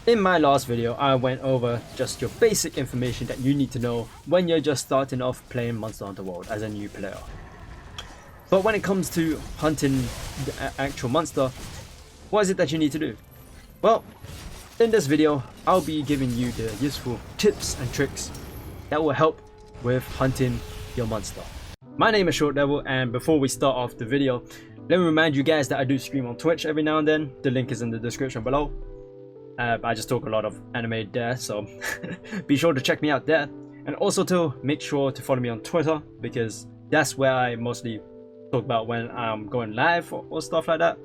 In my last video, I went over just your basic information that you need to know when you're just starting off playing Monster Hunter World as a new player. But when it comes to hunting the actual monster, what is it that you need to do? Well, in this video, I'll be giving you the useful tips and tricks that will help with hunting your monster. My name is Short Devil, and before we start off the video, let me remind you guys that I do stream on Twitch every now and then. The link is in the description below. I just talk a lot of anime there, so be sure to check me out there. And also to make sure to follow me on Twitter, because that's where I mostly talk about when I'm going live or stuff like that,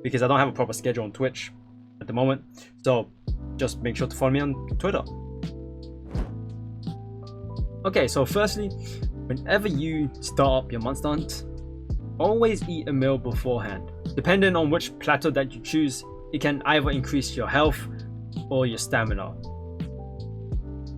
because I don't have a proper schedule on Twitch at the moment. So just make sure to follow me on Twitter. Okay, so firstly, whenever you start up your monster hunt, always eat a meal beforehand. Depending on which plateau that you choose, it can either increase your health or your stamina.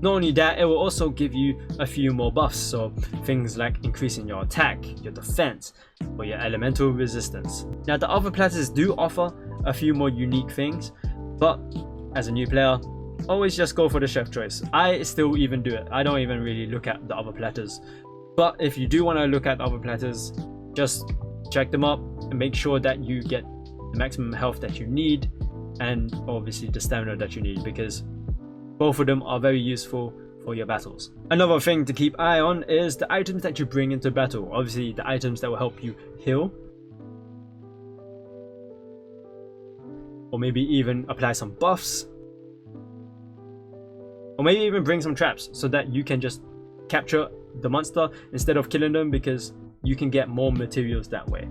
Not only that, it will also give you a few more buffs, so things like increasing your attack, your defense, or your elemental resistance. Now, the other plateaus do offer a few more unique things, but as a new player, always just go for the chef choice. I still even do it. I don't even really look at the other plateaus. But if you do want to look at the other plateaus, just check them up and make sure that you get the maximum health that you need, and obviously the stamina that you need, because both of them are very useful for your battles. Another thing to keep eye on is the items that you bring into battle. Obviously the items that will help you heal, or maybe even apply some buffs, or maybe even bring some traps so that you can just capture the monster instead of killing them, because you can get more materials that way.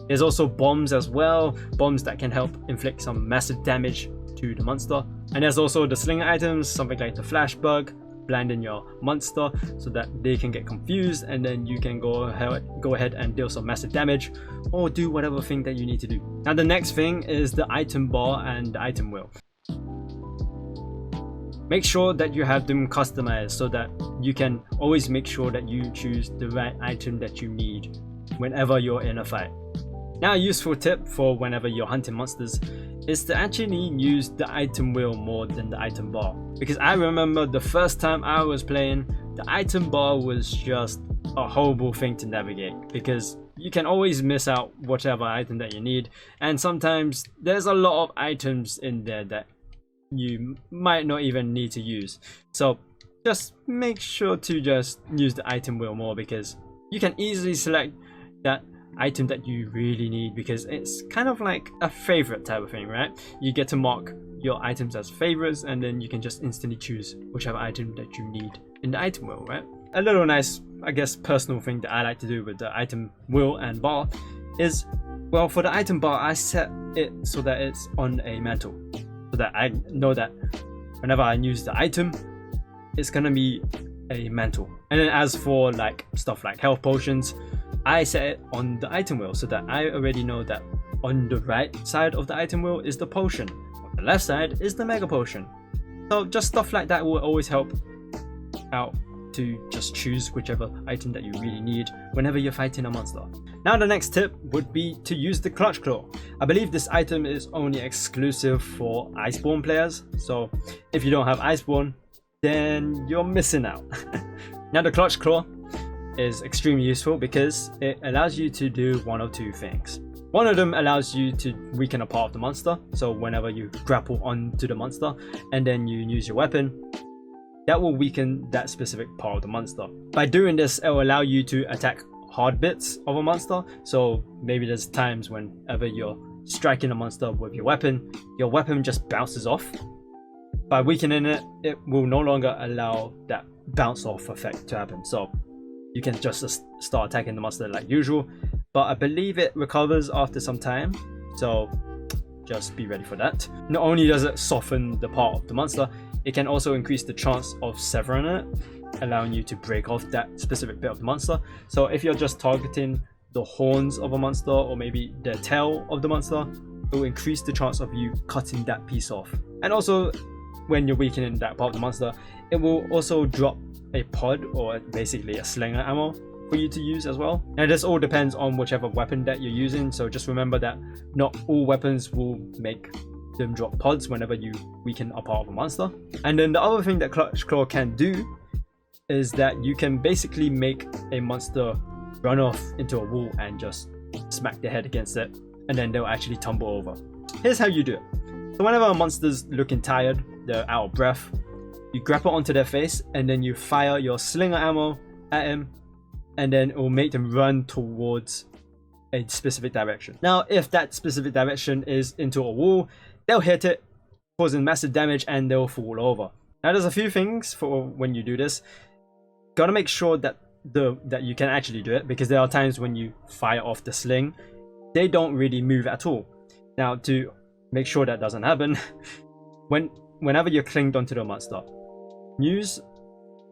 There's also bombs as well, bombs that can help inflict some massive damage to the monster. And there's also the slinger items, something like the flash bug, blinding your monster so that they can get confused, and then you can go ahead and deal some massive damage or do whatever thing that you need to do. Now the next thing is the item bar and the item wheel. Make sure that you have them customized so that you can always make sure that you choose the right item that you need whenever you're in a fight. Now, a useful tip for whenever you're hunting monsters is to actually use the item wheel more than the item bar. Because I remember the first time I was playing, the item bar was just a horrible thing to navigate, because you can always miss out whatever item that you need, and sometimes there's a lot of items in there that you might not even need to use. So just make sure to just use the item wheel more, because you can easily select that item that you really need, because it's kind of like a favorite type of thing, right? You get to mark your items as favorites, and then you can just instantly choose whichever item that you need in the item wheel, right? A little nice, I guess, personal thing that I like to do with the item wheel and bar is, well, for the item bar, I set it so that it's on a mantle, so that I know that whenever I use the item, it's gonna be a mantle. And then as for like stuff like health potions, I set it on the item wheel so that I already know that on the right side of the item wheel is the potion, on the left side is the mega potion. So just stuff like that will always help out to just choose whichever item that you really need whenever you're fighting a monster. Now the next tip would be to use the clutch claw. I believe this item is only exclusive for Iceborne players, so if you don't have Iceborne, then you're missing out. Now the clutch claw is extremely useful because it allows you to do one of two things. One of them allows you to weaken a part of the monster, so whenever you grapple onto the monster and then you use your weapon, that will weaken that specific part of the monster. By doing this, it will allow you to attack hard bits of a monster. So maybe there's times whenever you're striking a monster with your weapon just bounces off. By weakening it, it will no longer allow that bounce off effect to happen. So you can just start attacking the monster like usual, but I believe it recovers after some time, so just be ready for that. Not only does it soften the part of the monster, it can also increase the chance of severing it, allowing you to break off that specific bit of the monster. So if you're just targeting the horns of a monster or maybe the tail of the monster, it will increase the chance of you cutting that piece off. And also, when you're weakening that part of the monster, it will also drop a pod, or basically a slinger ammo, for you to use as well. And this all depends on whichever weapon that you're using, so just remember that not all weapons will make them drop pods whenever you weaken a part of a monster. And then the other thing that Clutch Claw can do is that you can basically make a monster run off into a wall and just smack their head against it, and then they'll actually tumble over. Here's how you do it. So whenever a monster's looking tired, they're out of breath, you grapple onto their face and then you fire your slinger ammo at him, and then it will make them run towards a specific direction. Now if that specific direction is into a wall, they'll hit it, causing massive damage, and they'll fall over. Now there's a few things for when you do this. Gotta make sure that you can actually do it, because there are times when you fire off the sling, they don't really move at all. Now to make sure that doesn't happen, whenever you're clinged onto the monster, use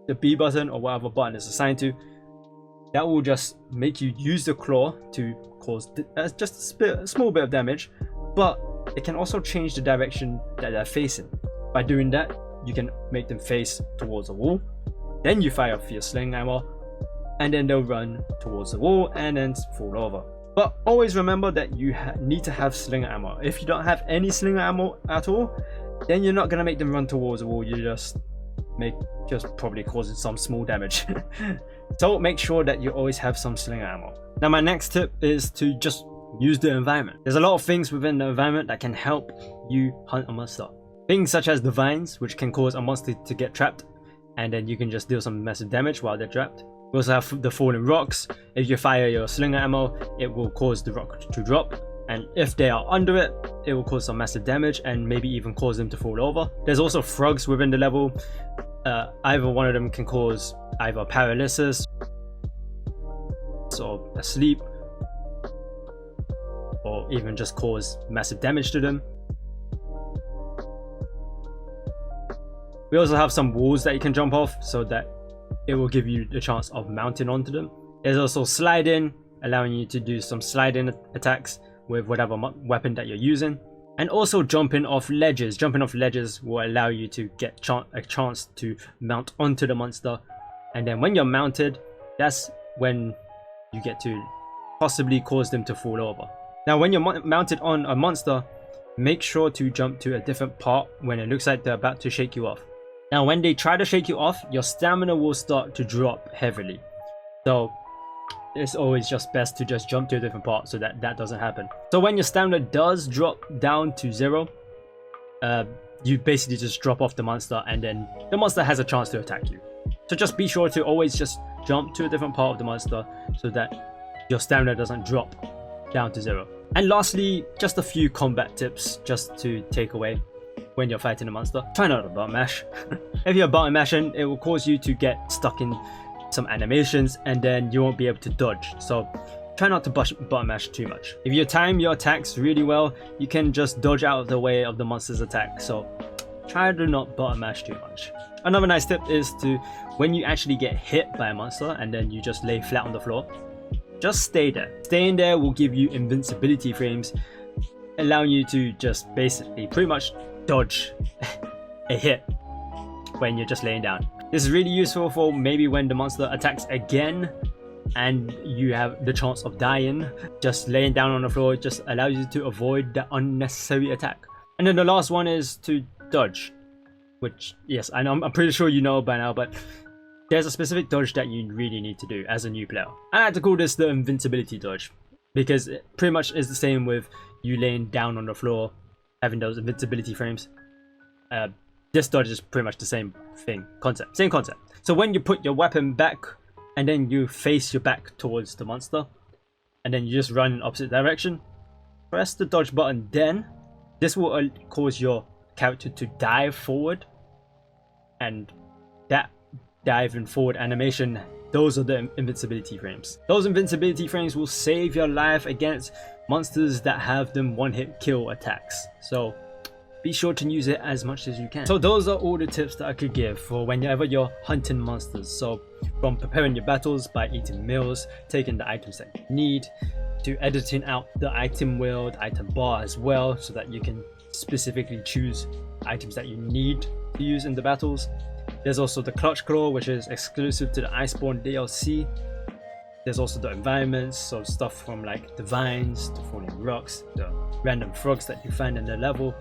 the B button or whatever button is assigned to. That will just make you use the claw to cause just a small bit of damage, but it can also change the direction that they're facing. By doing that, you can make them face towards a wall, then you fire off your sling ammo, and then they'll run towards the wall and then fall over. But always remember that you need to have slinger ammo. If you don't have any slinger ammo at all, then you're not gonna make them run towards the wall. You just probably causing some small damage. So make sure that you always have some slinger ammo. Now my next tip is to just use the environment. There's a lot of things within the environment that can help you hunt a monster. Things such as the vines, which can cause a monster to get trapped, and then you can just deal some massive damage while they're trapped. We also have the falling rocks. If you fire your slinger ammo, it will cause the rock to drop, and if they are under it, it will cause some massive damage and maybe even cause them to fall over. There's also frogs within the level. Either one of them can cause either paralysis or asleep, or even just cause massive damage to them. We also have some walls that you can jump off, so that it will give you the chance of mounting onto them. There's also sliding, allowing you to do some sliding attacks with whatever weapon that you're using. And also jumping off ledges. Jumping off ledges will allow you to get a chance to mount onto the monster. And then when you're mounted, that's when you get to possibly cause them to fall over. Now when you're mounted on a monster, make sure to jump to a different part when it looks like they're about to shake you off. Now when they try to shake you off, your stamina will start to drop heavily. So it's always just best to just jump to a different part so that doesn't happen. So when your stamina does drop down to 0, you basically just drop off the monster, and then the monster has a chance to attack you. So just be sure to always just jump to a different part of the monster so that your stamina doesn't drop down to 0. And lastly, just a few combat tips just to take away when you're fighting a monster. Try not to button mash. If you're button mashing, it will cause you to get stuck in some animations and then you won't be able to dodge. So try not to button mash too much. If you time your attacks really well, you can just dodge out of the way of the monster's attack. So try to not button mash too much. Another nice tip is to, when you actually get hit by a monster and then you just lay flat on the floor, just stay there. Staying there will give you invincibility frames, allowing you to just basically pretty much dodge a hit when you're just laying down. This is really useful for maybe when the monster attacks again and you have the chance of dying. Just laying down on the floor just allows you to avoid the unnecessary attack. And then the last one is to dodge, which, yes, I know, I'm pretty sure you know by now, but there's a specific dodge that you really need to do as a new player. I like to call this the Invincibility Torch, because it pretty much is the same with you laying down on the floor, having those invincibility frames. This dodge is pretty much the same thing, same concept. So when you put your weapon back and then you face your back towards the monster and then you just run in opposite direction, press the dodge button, then this will cause your character to dive forward, and that diving forward animation, those are the invincibility frames. Those invincibility frames will save your life against monsters that have them one-hit kill attacks. So be sure to use it as much as you can. So those are all the tips that I could give for whenever you're hunting monsters. So from preparing your battles by eating meals, taking the items that you need, to editing out the item wheel, the item bar as well, so that you can specifically choose items that you need to use in the battles. There's also the Clutch Claw, which is exclusive to the Iceborne DLC. There's also the environments, so stuff from like the vines, the falling rocks, the random frogs that you find in the level,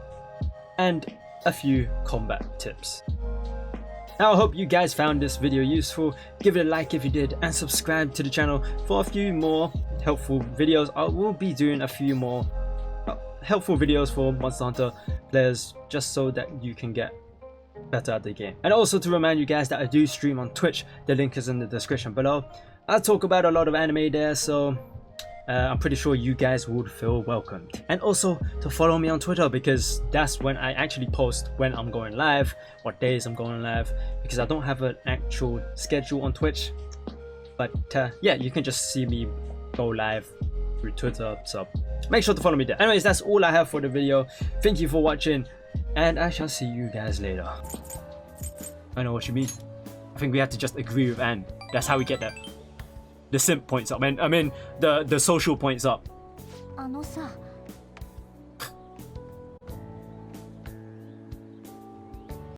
and a few combat tips. Now I hope you guys found this video useful. Give it a like if you did, and subscribe to the channel for a few more helpful videos. I will be doing a few more helpful videos for Monster Hunter players, just so that you can get better at the game. And also to remind you guys that I do stream on Twitch. The link is in the description below. I talk about a lot of anime there, so I'm pretty sure you guys would feel welcomed. And also to follow me on Twitter, because that's when I actually post when I'm going live, what days I'm going live, because I don't have an actual schedule on Twitch. But yeah, you can just see me go live through Twitter, so make sure to follow me there. Anyways, that's all I have for the video. Thank you for watching, and I shall see you guys later. I know what you mean. I think we have to just agree with Anne. That's how we get the simp points up. I mean the social points up.